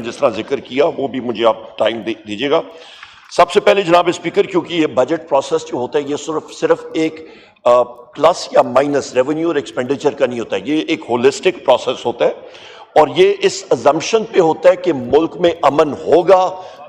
जिस तरह जिक्र किया वो भी मुझे आप टाइम दीजिएगा। सबसे पहले जनाब स्पीकर, क्योंकि ये बजट प्रोसेस जो होता है ये सिर्फ एक प्लस या माइनस रेवेन्यू और एक्सपेंडिचर का नहीं होता है, ये एक होलिस्टिक प्रोसेस होता है और ये इस अजम्पशन पे होता है कि मुल्क में अमन होगा,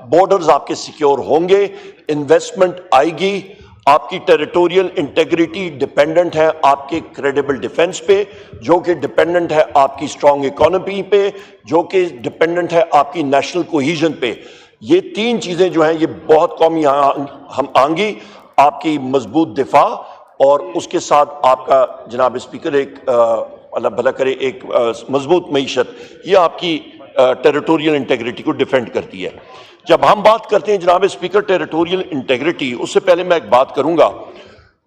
बॉर्डर्स आपके सिक्योर होंगे, इन्वेस्टमेंट आएगी, आपकी टेरिटोरियल इंटेग्रिटी डिपेंडेंट है आपके क्रेडिबल डिफेंस पे, जो कि डिपेंडेंट है आपकी स्ट्रॉन्ग इकोनॉमी पे, जो कि डिपेंडेंट है आपकी नेशनल कोहीजन पे। ये तीन चीज़ें जो हैं ये बहुत कौमी हम आएंगी, आपकी मजबूत दिफा और उसके साथ आपका जनाब स्पीकर एक अल्लाह भला करे एक मजबूत मईशत, ये आपकी टेरिटोरियल इंटेग्रिटी को डिफेंड करती है। जब हम बात करते हैं जनाब स्पीकर टेरिटोरियल इंटेग्रिटी, उससे पहले मैं एक बात करूंगा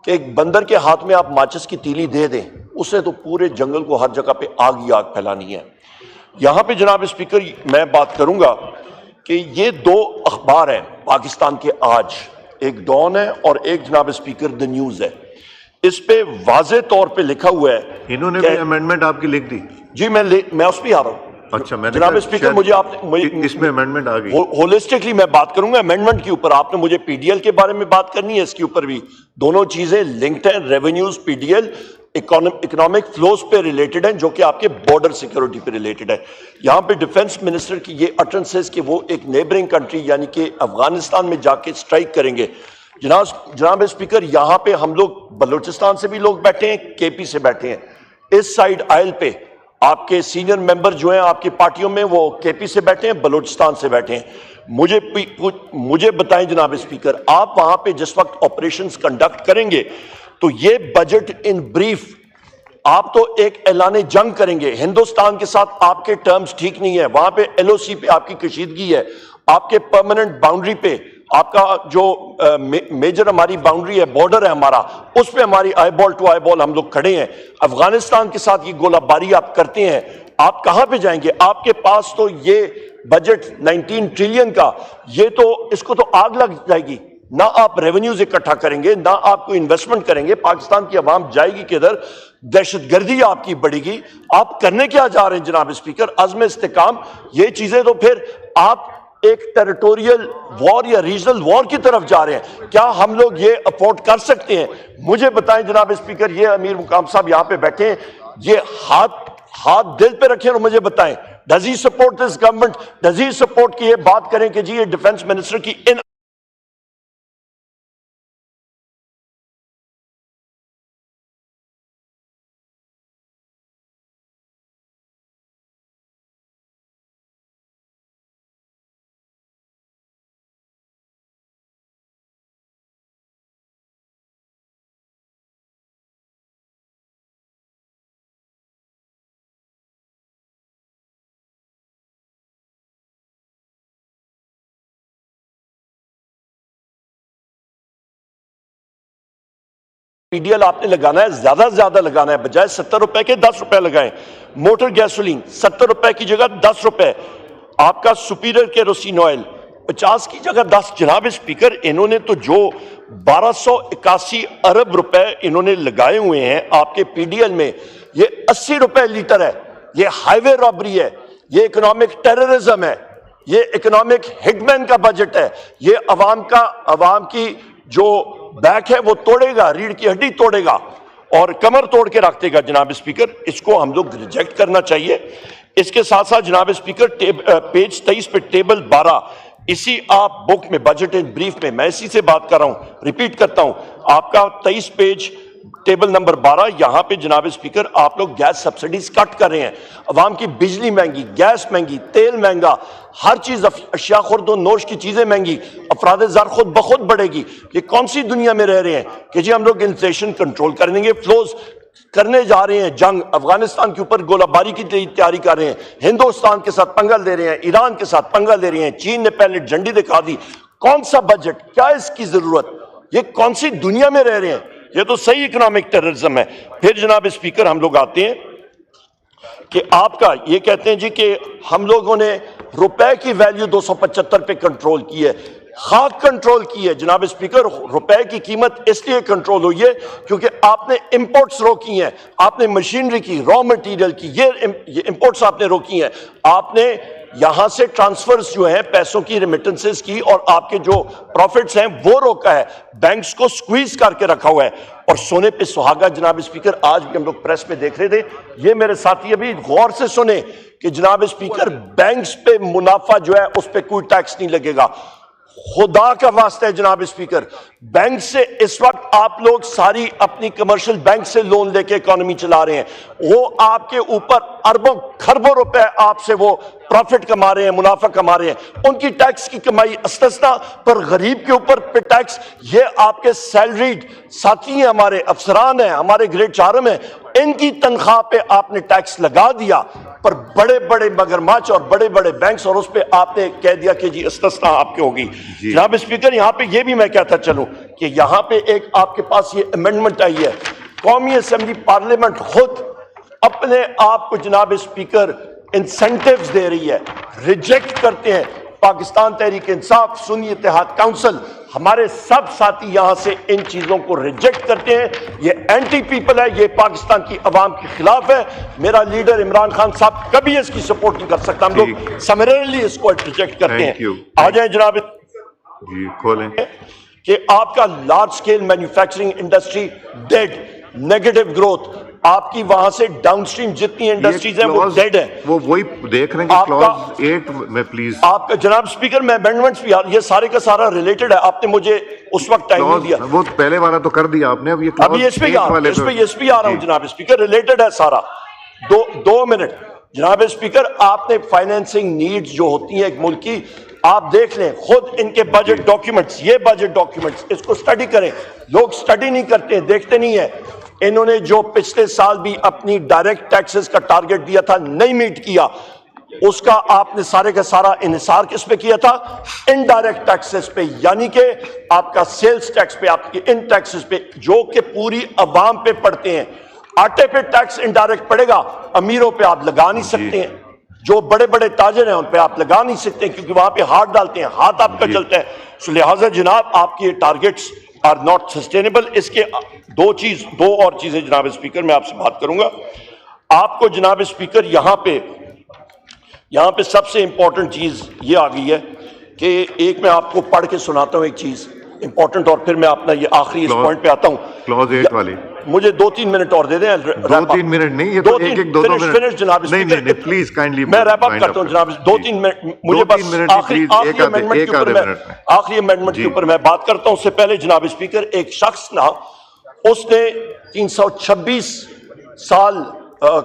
कि एक बंदर के हाथ में आप माचिस की तीली दे दें, उससे तो पूरे जंगल को हर जगह पे आग ही आग फैलानी है। यहाँ पे जनाब स्पीकर मैं बात करूंगा कि ये दो अखबार हैं पाकिस्तान के आज, एक डॉन है और एक जनाब स्पीकर द न्यूज़ है। इस पे वाजे तौर पे लिखा हुआ है, इन्होंने भी अमेंडमेंट आपकी लिख दी? जी मैं उस पर आ रहा हूँ। अच्छा, मैंने जनाब स्पीकर मुझे आपने इसमें अमेंडमेंट आ गई। होलिस्टिकली मैं बात करूंगा अमेंडमेंट के ऊपर, आपने मुझे पीडीएल के बारे में बात करनी है, इसके ऊपर भी दोनों चीजें लिंक्ड हैं। रेवेन्यूज पीडीएल इकोनॉमिक फ्लोज पे रिलेटेड हैं, जो कि आपके बॉर्डर सिक्योरिटी पे रिलेटेड है। यहाँ पे डिफेंस मिनिस्टर की ये अटरेंसेस कि वो एक नेबरिंग कंट्री यानी कि अफगानिस्तान में जाके स्ट्राइक करेंगे। जनाब स्पीकर, यहाँ पे हम लोग बलूचिस्तान से भी लोग बैठे हैं, केपी से बैठे हैं, इस साइड आयल पे आपके सीनियर मेंबर जो हैं आपकी पार्टियों में वो केपी से बैठे हैं, बलूचिस्तान से बैठे हैं। मुझे बताएं जनाब स्पीकर, आप वहां पे जिस वक्त ऑपरेशंस कंडक्ट करेंगे तो ये बजट इन ब्रीफ आप तो एक ऐलान जंग करेंगे, हिंदुस्तान के साथ आपके टर्म्स ठीक नहीं है, वहां पे एलओसी पे आपकी कशीदगी है, आपके परमानेंट बाउंड्री पे आपका जो मेजर हमारी बाउंड्री है, बॉर्डर है हमारा, उस पे हमारी eyeball to eyeball हम लोग खड़े हैं। अफगानिस्तान के साथ ये गोलाबारी आप करते हैं, आप कहां पे जाएंगे? आपके पास तो ये बजट 19 ट्रिलियन का, ये तो इसको तो आग लग जाएगी। ना आप रेवेन्यूज इकट्ठा करेंगे, ना आप कोई इन्वेस्टमेंट करेंगे, पाकिस्तान की आवाम जाएगी किधर? दहशतगर्दी आपकी बढ़ेगी। आप करने क्या जा रहे हैं जनाब स्पीकर? अज़्म इस्तेकाम, ये चीजें तो फिर आप एक टेरिटोरियल वॉर या रीजनल वॉर की तरफ जा रहे हैं। क्या हम लोग ये अफोर्ड कर सकते हैं? मुझे बताएं जनाब स्पीकर, ये अमीर मुकाम साहब यहाँ पे बैठे हैं, ये हाथ दिल पे रखें और मुझे बताएं, does he support this government? Does he support की ये बात करें कि जी ये डिफेंस मिनिस्टर की इन पीडीएल आपने लगाना है, ज्यादा से ज्यादा लगाना है, बजाय 70 रुपए के 10 रुपए लगाएं। मोटर गैसोलीन 70 रुपए की जगह 10 रुपए, आपका सुपीरियर केरोसिन ऑयल 50 की जगह 10। जनाब स्पीकर, इन्होंने तो जो 1281 अरब रुपए इन्होंने लगाए हुए हैं आपके पीडीएल में, ये 80 रुपए लीटर है, ये हाईवे रॉबरी है, ये इकोनॉमिक टेररिज्म है, ये इकोनॉमिक हिटमैन का बजट है, ये अवाम की जो बैक है वो तोड़ेगा, रीढ़ की हड्डी तोड़ेगा और कमर तोड़ के रख देगा। जनाब स्पीकर, इसको हम लोग रिजेक्ट करना चाहिए। इसके साथ साथ जनाब स्पीकर, पेज 23 पे टेबल 12, इसी आप बुक में बजट इन ब्रीफ में, मैं इसी से बात कर रहा हूं, रिपीट करता हूं, आपका 23 पेज टेबल नंबर 12, यहां पे जनाब स्पीकर आप लोग गैस सब्सिडीज कट कर रहे हैं। अवाम की बिजली महंगी, गैस महंगी, तेल महंगा, हर चीज अशिया खुर्द और नोश की चीजें महंगी, अफराद ज़र खुद बखुद बढ़ेगी। ये कौन सी दुनिया में रह रहे हैं कि जी हम लोग इन्फ्लेशन कंट्रोल कर देंगे? फ्लोज करने जा रहे हैं, जंग अफगानिस्तान के ऊपर गोलाबारी की तैयारी कर रहे हैं, हिंदुस्तान के साथ पंगा ले रहे हैं, ईरान के साथ पंगा ले रहे हैं, चीन ने पहले झंडी दिखा दी। कौन सा बजट? क्या इसकी जरूरत? ये कौन सी दुनिया में रह रहे हैं? ये तो सही इकोनॉमिक टेररिज्म है। फिर जनाब स्पीकर, हम लोग आते हैं कि आपका ये कहते हैं जी कि हम लोगों ने रुपए की वैल्यू 275 पे कंट्रोल की है। खाक कंट्रोल की है जनाब स्पीकर। रुपए की कीमत इसलिए कंट्रोल हुई है क्योंकि आपने इंपोर्ट्स रोकी हैं, आपने मशीनरी की, रॉ मटेरियल की, ये इंपोर्ट्स आपने रोकी हैं, आपने یہاں سے ٹرانسفرز جو ہیں پیسوں کی ریمیٹنسز کی اور آپ کے جو پروفٹس ہیں وہ روکا ہے, بینکس کو سکویز کر کے رکھا ہوا ہے. اور سونے پہ سہاگا جناب اسپیکر, آج بھی ہم لوگ پریس میں دیکھ رہے تھے, یہ میرے ساتھی ابھی غور سے سنیں کہ جناب اسپیکر بینکس پہ منافع جو ہے اس پہ کوئی ٹیکس نہیں لگے گا. خدا کا واسطہ ہے جناب اسپیکر, بینک سے اس وقت آپ لوگ ساری اپنی کمرشل بینک سے لون لے کے اکانومی چلا رہے ہیں, وہ آپ کے اوپر اربوں خربوں روپے آپ سے وہ پروفٹ کما رہے ہیں, منافع کما رہے ہیں, ان کی ٹیکس کی کمائی استثنا پر غریب کے اوپر پہ ٹیکس. یہ آپ کے سیلریڈ ساتھی ہیں, ہمارے افسران ہیں, ہمارے گریڈ چارم ہیں, ان کی تنخواہ پہ آپ نے ٹیکس لگا دیا, پر بڑے بڑے مگرمچھ اور بڑے بڑے بینکس, اور اس پہ آپ نے کہہ دیا کہ جی استثنا آپ کی ہوگی. جناب اسپیکر, یہاں پہ یہ بھی میں کہتا چلوں کہ یہاں پہ ایک آپ کے پاس یہ امینڈمنٹ آئی ہے, قومی اسمبلی پارلیمنٹ خود اپنے آپ کو جناب اسپیکر انسینٹیوز دے رہی ہے, ریجیکٹ کرتے ہیں. پاکستان تحریک انصاف, سنی اتحاد کونسل, ہمارے سب ساتھی یہاں سے ان چیزوں کو ریجیکٹ کرتے ہیں. یہ اینٹی پیپل ہے, یہ پاکستان کی عوام کے خلاف ہے. میرا لیڈر عمران خان صاحب کبھی اس کی سپورٹ نہیں کر سکتا. ہم لوگ سمرلی اس کو ریجیکٹ کرتے ہیں. آ جائیں جناب جی کھولیں کہ آپ کا large scale manufacturing industry dead, negative growth, آپ کی وہاں سے ڈاؤن سٹریم جتنی انڈسٹریز ہیں وہ ڈیڈ ہیں. وہ وہی دیکھ رہے ہیں کہ کلوز 8 میں پلیز آپ کا جناب اسپیکر, میں امینڈمنٹس بھی, یہ سارے کا سارا ریلیٹڈ ہے, آپ نے مجھے اس وقت ٹائم نہیں دیا. وہ پہلے والا تو کر دیا آپ نے, ابھی اس پہ آ رہا ہوں جناب اسپیکر, ریلیٹڈ ہے سارا. 2 منٹ جناب اسپیکر, آپ نے فائنینسنگ نیڈز جو ہوتی ہیں ایک ملک کی, آپ دیکھ لیں خود ان کے بجٹ ڈاکیومنٹس, یہ بجٹ ڈاکیومنٹس, اس کو سٹڈی کریں. لوگ سٹڈی نہیں کرتے ہیں, دیکھتے نہیں ہیں. انہوں نے جو پچھلے سال بھی اپنی ڈائریکٹ ٹیکسز کا ٹارگٹ دیا تھا, نہیں میٹ کیا. اس کا آپ نے سارے کا سارا انحصار کس پہ کیا تھا؟ انڈائریکٹ ٹیکسز پہ, یعنی کہ آپ کا سیلز ٹیکس پہ, آپ کی ان ٹیکسز پہ, جو کہ پوری عوام پہ پڑتے ہیں. آٹے پہ ٹیکس انڈائریکٹ پڑے گا, امیروں پہ آپ لگا نہیں سکتے ہیں. جو بڑے بڑے تاجر ہیں ان پہ آپ لگا نہیں سکتے کیونکہ وہاں پہ ہاتھ ڈالتے ہیں, ہاتھ آپ کا چلتا ہے. سو لہٰذا جناب آپ کی ٹارگٹس آر ناٹ سسٹینیبل. اس کے دو اور چیزیں جناب اسپیکر میں آپ سے بات کروں گا. آپ کو جناب اسپیکر یہاں پہ سب سے امپورٹنٹ چیز یہ آ گئی ہے کہ ایک میں آپ کو پڑھ کے سناتا ہوں ایک چیز امپورٹنٹ, اور پھر میں اپنا یہ آخری اس پوائنٹ پہ آتا ہوں. کلوز 8 والی مجھے 2-3 منٹ اور دے دیں. 2-3 منٹ نہیں, یہ تو ایک 2 منٹ جناب نہیں, پلیز کائنڈلی میں ریپ اپ کرتا ہوں جناب. 2-3 منٹ مجھے بس آخری امینڈمنٹ کے اوپر میں بات کرتا ہوں. اس سے پہلے جناب اسپیکر, ایک شخص نا, اس نے 326 سال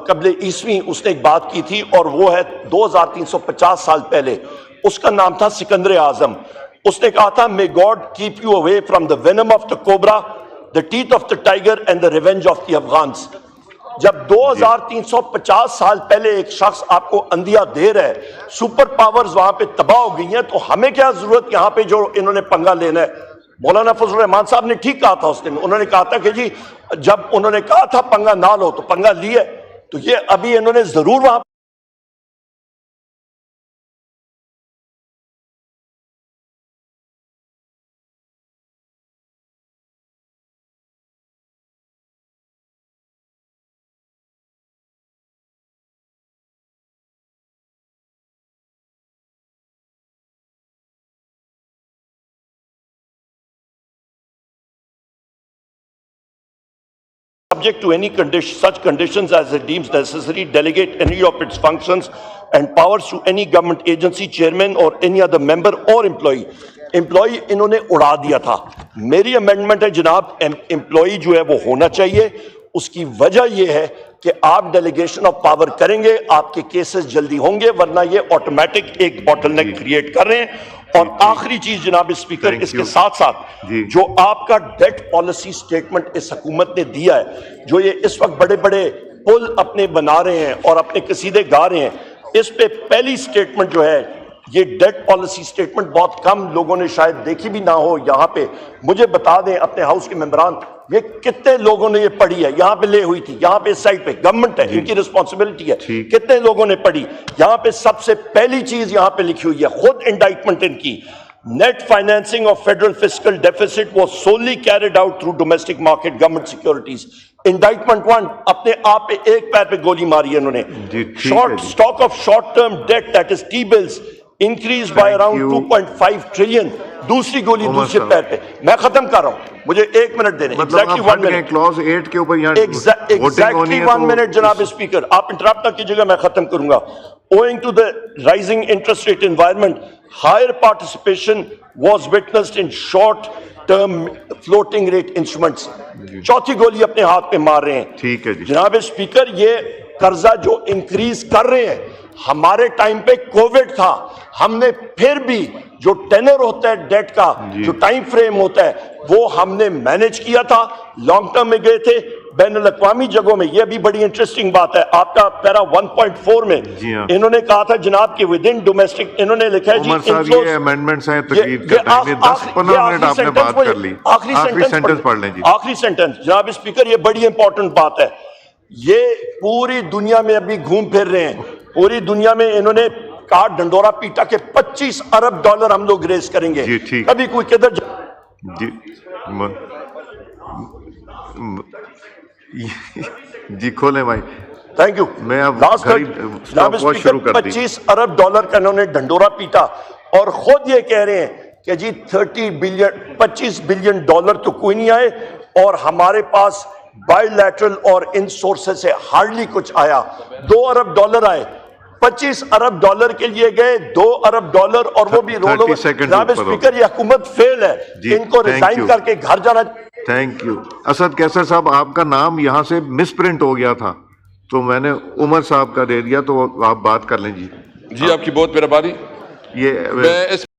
قبل عیسوی اس نے ایک بات کی تھی, اور وہ ہے 2350 سال پہلے. اس کا نام تھا سکندر اعظم. اس نے کہا تھا, may God keep you away from the venom of the cobra, the teeth of the tiger and the revenge of the Afghans. جب 2350 سال پہلے ایک شخص آپ کو اندھیا دے رہا ہے, سپر پاورز وہاں پہ تباہ ہو گئی ہیں, تو ہمیں کیا ضرورت یہاں پہ جو انہوں نے پنگا لینا ہے. مولانا فضل الرحمان صاحب نے ٹھیک کہا تھا اس دن, انہوں نے کہا تھا کہ جی جب انہوں نے کہا تھا پنگا نہ لو تو پنگا لیے, تو یہ ابھی انہوں نے ضرور وہاں subject to any condition, such conditions as it deems necessary, delegate any of its functions and powers to any government agency, chairman or any other member or employee. Employee انہوں نے اڑا دیا تھا. میری امینڈمنٹ ہے جناب, employee جو ہے وہ ہونا چاہیے. اس کی وجہ یہ ہے کہ آپ ڈیلیگیشن آف پاور کریں گے, آپ کے کیسز جلدی ہوں گے, ورنہ یہ آٹومیٹک ایک باٹل نیک کریٹ کر رہے ہیں. اور آخری چیز جناب اسپیکر, اس کے ساتھ ساتھ جو آپ کا ڈیٹ پالیسی سٹیٹمنٹ اس حکومت نے دیا ہے, جو یہ اس وقت بڑے بڑے پل اپنے بنا رہے ہیں اور اپنے قصیدے گا رہے ہیں, اس پہ پہلی سٹیٹمنٹ جو ہے, یہ ڈیٹ پالیسی سٹیٹمنٹ بہت کم لوگوں نے شاید دیکھی بھی نہ ہو. یہاں پہ مجھے بتا دیں اپنے ہاؤس کے ممبران, یہ کتنے لوگوں نے یہ پڑھی ہے؟ یہاں پہ لے ہوئی تھی, یہاں پہ اس سائٹ پہ گورنمنٹ ہے, ان کی رسپانسبلٹی ہے, کتنے لوگوں نے پڑھی؟ یہاں پہ سب سے پہلی چیز یہاں پہ لکھی ہوئی ہے, خود انڈائٹمنٹ ان کی, Net financing of federal fiscal deficit was solely carried out through domestic market government securities. Indictment 1, अपने आप पे एक पैर पे गोली मारी है इन्होंने. जी, ठीक है Short ji. stock of short-term debt, that is T-bills, increased by Thank around you. 2.5 trillion. दूसरी गोली उमर दूसरे साहब. पैर पे. मैं खत्म कर रहा हूँ. मुझे 1 मिनट देने. मतलब Exactly आप 1 हट गए minute. क्लॉज 8 के ऊपर यहाँ voting होनी Exactly है 1 तो minute, जनाब स्पीकर. आप इंटरप्ट ना कीजिएगा, मैं खत्म करूंगा. Owing to the rising interest rate environment, higher participation was witnessed in short-term floating rate instruments. चौथी गोली अपने हाथ पे मार रहे हैं. ठीक है जी. जनाब स्पीकर, ये कर्जा जो इंक्रीज कर रहे हैं, हमारे टाइम पे कोविड था, हमने फिर भी जो टेनर होता है डेट का, जो टाइम फ्रेम होता है, वो हमने मैनेज किया था. लॉन्ग टर्म में गए थे, बैनुल अक़वामी जगहों में. ये भी बड़ी इंटरेस्टिंग बात है. आपका पैरा 1.4 में जी हाँ. इन्होंने कहा था जनाब कि विद इन डोमेस्टिक, इन्होंने लिखा है जी उमर साहब ये अमेंडमेंट्स हैं तकरीर का टाइम है. 10-15 मिनट आपने बात कर ली. आखिरी सेंटेंस पढ़ लें जी. आखिरी सेंटेंस जनाब स्पीकर, ये बड़ी इंपॉर्टेंट बात है. ये पूरी दुनिया में अभी घूम फिर रहे हैं. पूरी दुनिया में इन्होंने कहा डंडोरा पीटा के 25 अरब डॉलर हम लोग रेस करेंगे. जी, ठीक. कभी कोई किधर जी जी खोलें भाई. Thank you. मैं अब लास्ट स्टॉप वॉच शुरू कर दी. 25 अरब डॉलर का इन्होंने डंडोरा पीटा और खुद ये कह रहे हैं कि जी 25 बिलियन डॉलर तो कोई नहीं आए और हमारे पास बायलैटरल और इन सोर्सेस से हार्डली कुछ आया. 2 अरब डॉलर आए. 25 अरब डॉलर के लिए गए 2 अरब डॉलर और वो भी रोल ओवर. जनाब स्पीकर, ये हुकूमत फेल है. इनको रिजाइन करके घर जाना. Thank you. असद कैसर साहब, आपका नाम यहाँ से मिसप्रिंट हो गया था तो मैंने उमर साहब का दे दिया, तो आप बात कर लें जी. जी आपकी बहुत मेहरबानी. ये मैं इस